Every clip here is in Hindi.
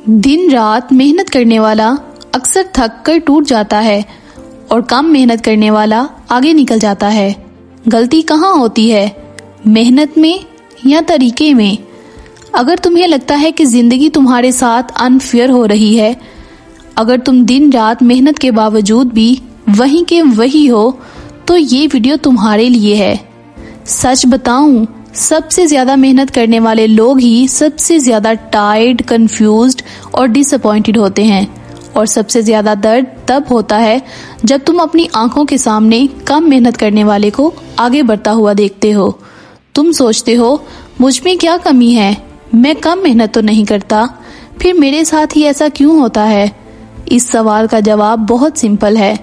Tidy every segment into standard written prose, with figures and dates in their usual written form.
दिन रात मेहनत करने वाला अक्सर थक कर टूट जाता है और कम मेहनत करने वाला आगे निकल जाता है। गलती कहाँ होती है, मेहनत में या तरीके में? अगर तुम्हें लगता है कि जिंदगी तुम्हारे साथ अनफेयर हो रही है, अगर तुम दिन रात मेहनत के बावजूद भी वहीं के वही हो, तो ये वीडियो तुम्हारे लिए है। सच बताऊं, सबसे ज्यादा मेहनत करने वाले लोग ही सबसे ज्यादा टायर्ड, कंफ्यूज्ड और डिसअपॉइंटेड होते हैं। और सबसे ज्यादा दर्द तब होता है जब तुम अपनी आंखों के सामने कम मेहनत करने वाले को आगे बढ़ता हुआ देखते हो। तुम सोचते हो, मुझ में क्या कमी है, मैं कम मेहनत तो नहीं करता, फिर मेरे साथ ही ऐसा क्यों होता है? इस सवाल का जवाब बहुत सिंपल है,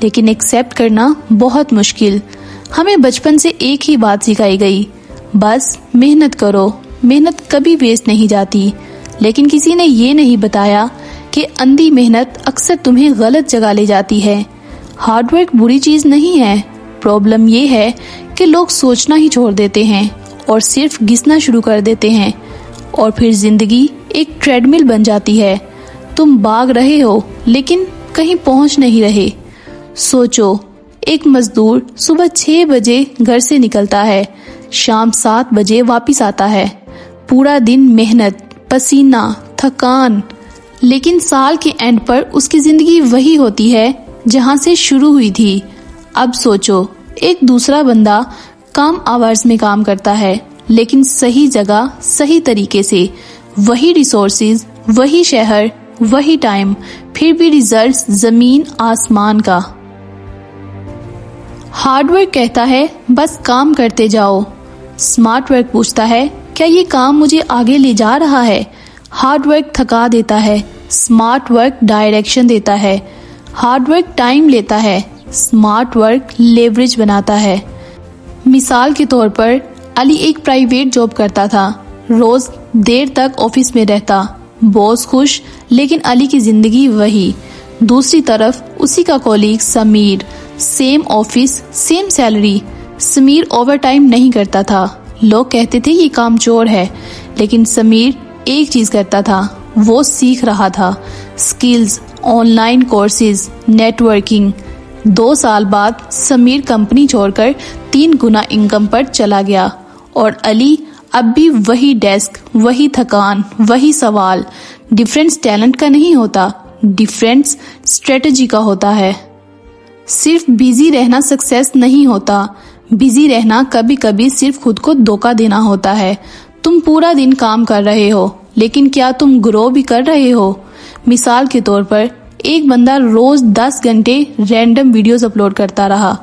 लेकिन एक्सेप्ट करना बहुत मुश्किल। हमें बचपन से एक ही बात सिखाई गई, बस मेहनत करो, मेहनत कभी वेस्ट नहीं जाती। लेकिन किसी ने ये नहीं बताया कि अंधी मेहनत अक्सर तुम्हें गलत जगह ले जाती है। हार्डवर्क बुरी चीज नहीं है, प्रॉब्लम ये है कि लोग सोचना ही छोड़ देते हैं और सिर्फ घिसना शुरू कर देते हैं, और फिर जिंदगी एक ट्रेडमिल बन जाती है। तुम भाग रहे हो लेकिन कहीं पहुंच नहीं रहे। सोचो, एक मजदूर सुबह 6 बजे घर से निकलता है, शाम 7 बजे वापस आता है। पूरा दिन मेहनत, पसीना, थकान, लेकिन साल के एंड पर उसकी जिंदगी वही होती है जहां से शुरू हुई थी। अब सोचो, एक दूसरा बंदा कम आवर्स में काम करता है, लेकिन सही जगह, सही तरीके से, वही रिसोर्सेज, वही शहर, वही टाइम, फिर भी रिजल्ट्स जमीन आसमान का। हार्डवर्क कहता है बस काम करते जाओ, स्मार्ट वर्क पूछता है क्या ये काम मुझे आगे ले जा रहा है? हार्डवर्क थका देता है, स्मार्ट वर्क डायरेक्शन देता है। हार्डवर्क टाइम लेता है, स्मार्ट वर्क लेवरेज बनाता है। मिसाल के तौर पर अली एक प्राइवेट जॉब करता था, रोज देर तक ऑफिस में रहता, बॉस खुश, लेकिन अली की जिंदगी वही। दूसरी तरफ उसी का colleague Sameer, same office, same salary. Sameer over time नहीं करता था, लोग कहते थे ये कामचोर है, लेकिन समीर एक चीज करता था, वो सीख रहा था, स्किल्स, ऑनलाइन कोर्सेज, नेटवर्किंग। 2 साल बाद समीर कंपनी छोड़कर 3 गुना इनकम पर चला गया, और अली अब भी वही डेस्क, वही थकान, वही सवाल। डिफरेंस टैलेंट का नहीं होता, डिफरेंस स्ट्रेटजी का होता है। सिर्फ बिजी रहना सक्सेस नहीं होता, बिजी रहना कभी कभी सिर्फ खुद को धोखा देना होता है। तुम पूरा दिन काम कर रहे हो, लेकिन क्या तुम ग्रो भी कर रहे हो? मिसाल के तौर पर एक बंदा रोज 10 घंटे रैंडम वीडियोस अपलोड करता रहा,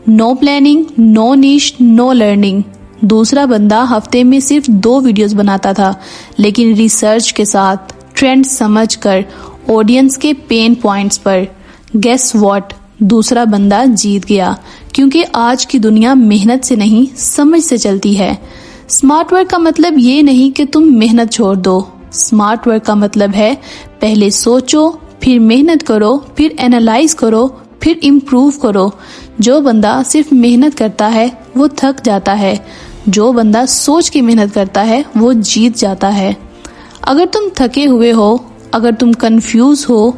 नो प्लानिंग, नो निश, नो लर्निंग। दूसरा बंदा हफ्ते में सिर्फ 2 वीडियोस बनाता था, लेकिन रिसर्च के साथ, ट्रेंड समझकर, ऑडियंस के पेन पॉइंट्स पर। गेस व्हाट, दूसरा बंदा जीत गया, क्योंकि आज की दुनिया मेहनत से नहीं, समझ से चलती है। स्मार्ट वर्क का मतलब ये नहीं कि तुम मेहनत छोड़ दो। स्मार्ट वर्क का मतलब है पहले सोचो, फिर मेहनत करो, फिर एनालाइज करो, फिर इम्प्रूव करो। जो बंदा सिर्फ मेहनत करता है वो थक जाता है, जो बंदा सोच के मेहनत करता है वो जीत जाता है। अगर तुम थके हुए हो, अगर तुम कंफ्यूज हो,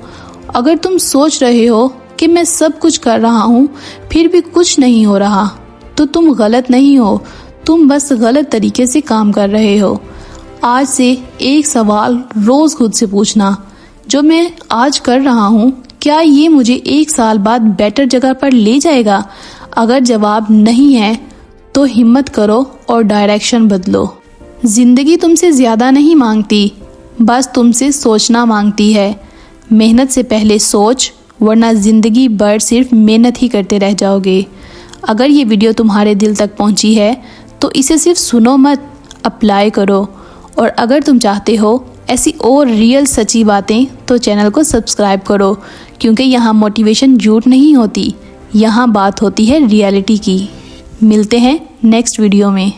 अगर तुम सोच रहे हो कि मैं सब कुछ कर रहा हूँ फिर भी कुछ नहीं हो रहा, तो तुम गलत नहीं हो, तुम बस गलत तरीके से काम कर रहे हो। आज से एक सवाल रोज खुद से पूछना, जो मैं आज कर रहा हूँ क्या ये मुझे 1 साल बाद बेटर जगह पर ले जाएगा? अगर जवाब नहीं है तो हिम्मत करो और डायरेक्शन बदलो। जिंदगी तुमसे ज्यादा नहीं मांगती, बस तुमसे सोचना मांगती है। मेहनत से पहले सोच, वरना जिंदगी भर सिर्फ मेहनत ही करते रह जाओगे। अगर ये वीडियो तुम्हारे दिल तक पहुंची है तो इसे सिर्फ सुनो मत, अप्लाई करो। और अगर तुम चाहते हो ऐसी और रियल सच्ची बातें तो चैनल को सब्सक्राइब करो, क्योंकि यहाँ मोटिवेशन झूठ नहीं होती, यहाँ बात होती है रियलिटी की। मिलते हैं नेक्स्ट वीडियो में।